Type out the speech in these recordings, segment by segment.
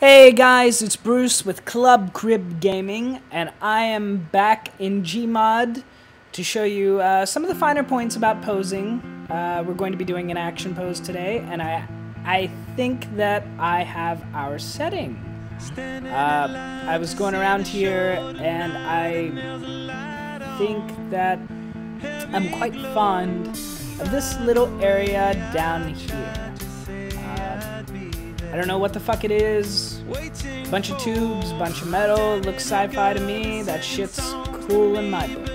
Hey guys, it's Bruce with Club Crib Gaming, and I am back in Gmod to show you some of the finer points about posing. We're going to be doing an action pose today, and I think that I have our setting. I was going around here, and I think that I'm quite fond of this little area down here. I don't know what the fuck it is. Bunch of tubes, bunch of metal, looks sci-fi to me. That shit's cool in my book.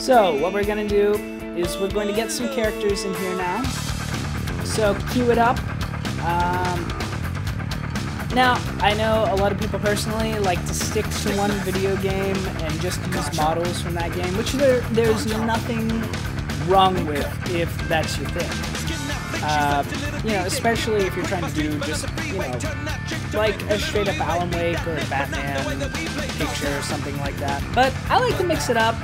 So, what we're gonna do is we're going to get some characters in here now. So, cue it up. Now, I know a lot of people personally like to stick to one video game and just use models from that game, which there's nothing wrong with if that's your thing. You know, especially if you're trying to do just, you know, like a straight up Alan Wake or a Batman picture or something like that. But I like to mix it up,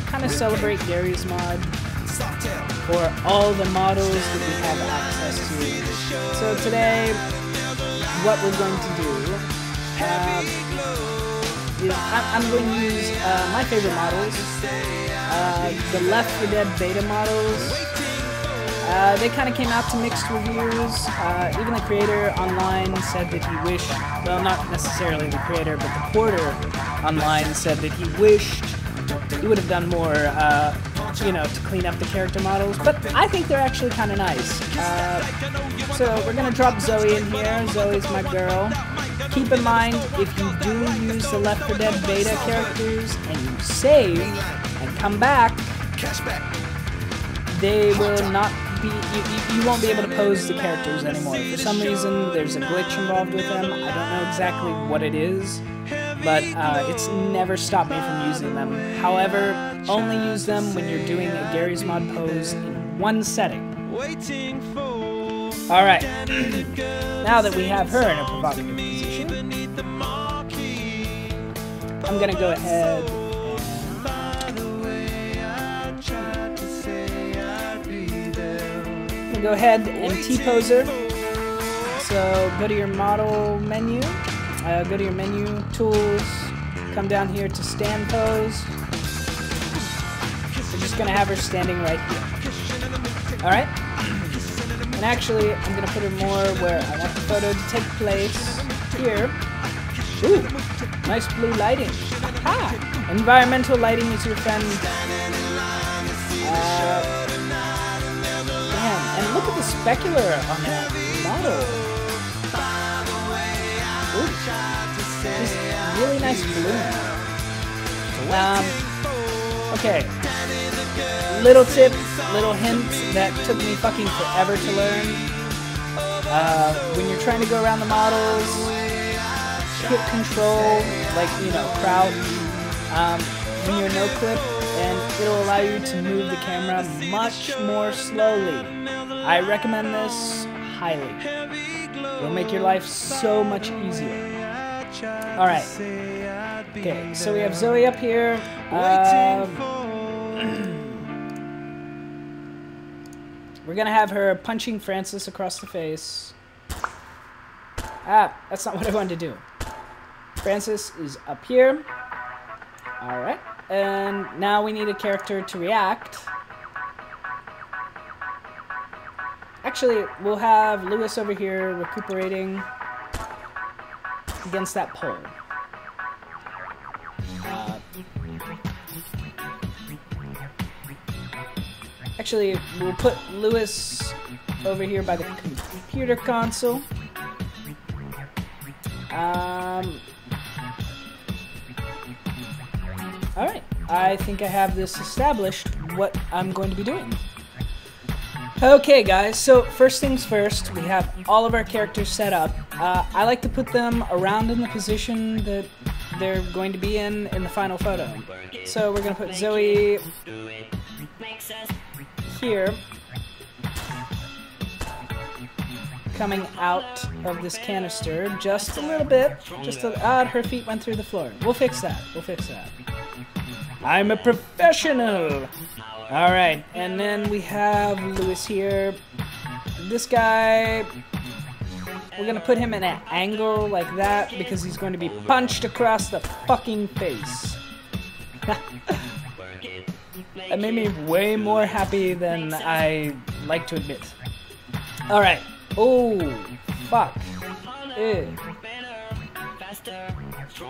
kind of celebrate Gary's mod for all the models that we have access to. So today, what we're going to do is I'm going to use my favorite models, the Left 4 Dead beta models. They kind of came out to mixed reviews. Even the creator online said that he wished, well, not necessarily the creator, but the porter online said that he wished he would have done more, you know, to clean up the character models. But I think they're actually kind of nice. So we're going to drop Zoe in here. Zoe's my girl. Keep in mind, if you do use the Left 4 Dead beta characters and you save and come back, they will not be, you won't be able to pose the characters anymore. For some reason, there's a glitch involved with them. I don't know exactly what it is, but it's never stopped me from using them. However, only use them when you're doing a Gary's Mod pose in one setting. Alright, now that we have her in a provocative position, I'm gonna go ahead and T-pose her. So go to your model menu, go to your menu, tools, come down here to stand pose. We're just gonna have her standing right here. Alright? And actually, I'm gonna put her more where I want the photo to take place. Here. Ooh, nice blue lighting. Ha! Environmental lighting is your friend. And look at the specular on that model. Ooh, just really nice bloom. Okay. Little tip, little hint that took me fucking forever to learn. When you're trying to go around the models, hit control, like, you know, crouch, when you're no clip, and it'll allow you to move the camera much more slowly. I recommend this highly. It'll make your life so much easier. Alright. Okay, so we have Zoe up here. We're gonna have her punching Francis across the face. Ah, that's not what I wanted to do. Francis is up here. Alright. And now we need a character to react. Actually, we'll have Lewis over here recuperating against that pole. Actually, we'll put Lewis over here by the computer console. Alright, I think I have this established, what I'm going to be doing. Okay guys, so first things first, we have all of our characters set up. I like to put them around in the position that they're going to be in the final photo. So we're going to put Zoe here, coming out of this canister just a little bit. Her feet went through the floor. We'll fix that, I'm a professional! Alright, and then we have Lewis here. This guy we're gonna put him in an angle like that because he's going to be punched across the fucking face. That made me way more happy than I like to admit. Alright. Oh, fuck. Ew.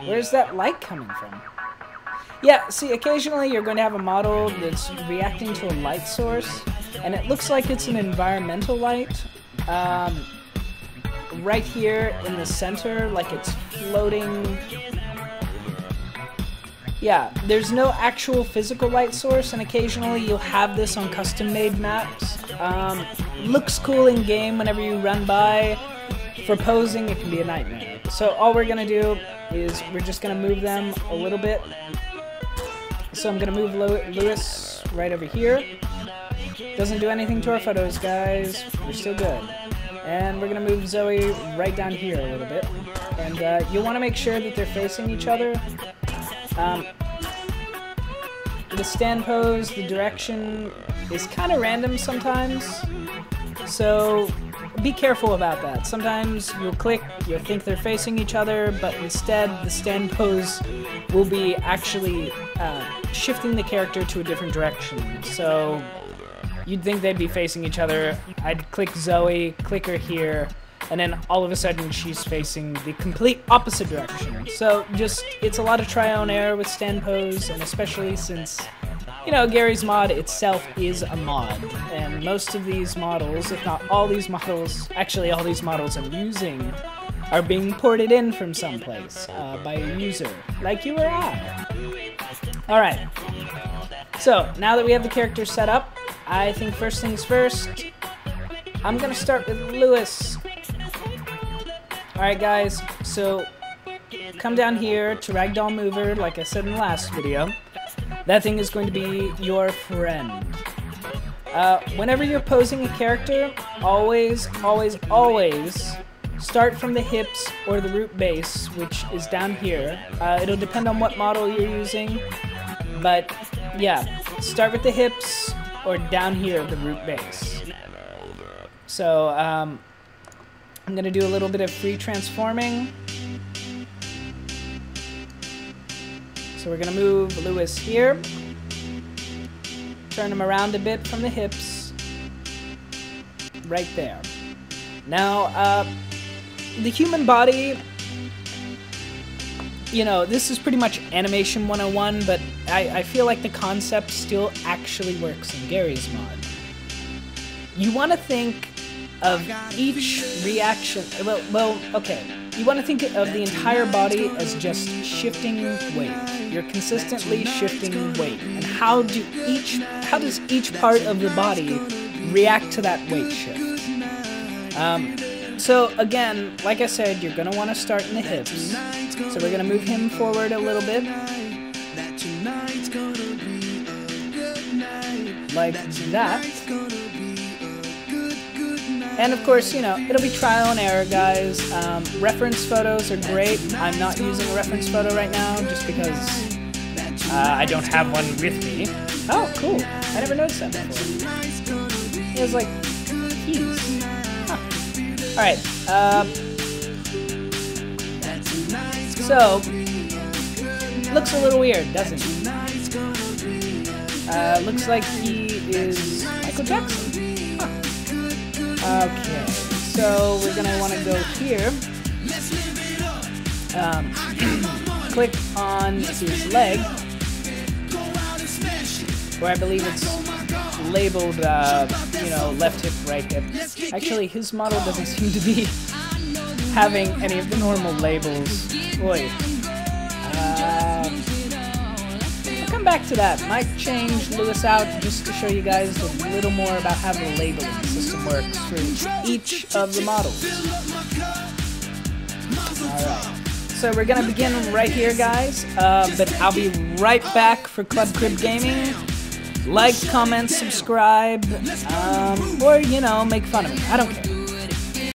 Where's that light coming from? Yeah, see, occasionally you're going to have a model that's reacting to a light source, and it looks like it's an environmental light. Right here in the center, like it's floating. Yeah, there's no actual physical light source, and occasionally you'll have this on custom-made maps. Looks cool in game whenever you run by. For posing, it can be a nightmare. So all we're gonna do is we're just gonna move them a little bit. So I'm gonna move Lewis right over here. Doesn't do anything to our photos, guys. We're still good. And we're gonna move Zoe right down here a little bit. And you'll want to make sure that they're facing each other. The stand pose, the direction is kind of random sometimes, so be careful about that. Sometimes you'll click, you'll think they're facing each other, but instead the stand pose will be actually shifting the character to a different direction. So you'd think they'd be facing each other. I'd click Zoe, click her here, and then all of a sudden she's facing the complete opposite direction. So just, it's a lot of trial and error with stand pose, and especially since, you know, Gary's mod itself is a mod, and most of these models, if not all these models, actually all these models I'm using, are being ported in from someplace by a user, like you or I. Alright, so now that we have the character set up, I think first things first, I'm gonna start with Lewis. Alright guys, so come down here to Ragdoll Mover, like I said in the last video. That thing is going to be your friend. Whenever you're posing a character, always, always, always start from the hips or the root base, which is down here. It'll depend on what model you're using, but yeah, start with the hips or down here, the root base. So, I'm going to do a little bit of free transforming. So we're going to move Lewis here. Turn him around a bit from the hips. Right there. Now, the human body, you know, this is pretty much animation 101, but I feel like the concept still actually works in Gary's mod. You want to think of each reaction, well, okay. You want to think of the entire body as just shifting weight. You're consistently shifting weight. And how does each part of the body react to that weight shift? So again, like I said, you're going to want to start in the hips. So we're going to move him forward a little bit. Like that. And of course, you know, it'll be trial and error, guys. Reference photos are great. I'm not using a reference photo right now just because I don't have one with me. Oh, cool. I never noticed that before. It was like keys. Huh. Alright. So, looks a little weird, doesn't it? Looks like he is Michael Jackson. Okay, so we're gonna want to go here, click on his leg, where I believe it's labeled, you know, left hip, right hip. Actually, his model doesn't seem to be having any of the normal labels. Boy. I'll come back to that. Might change Lewis out just to show you guys a little more about how the labeling system works for each of the models. Alright, so we're gonna begin right here, guys, but I'll be right back for Club Crib Gaming. Like, comment, subscribe, or, you know, make fun of me. I don't care.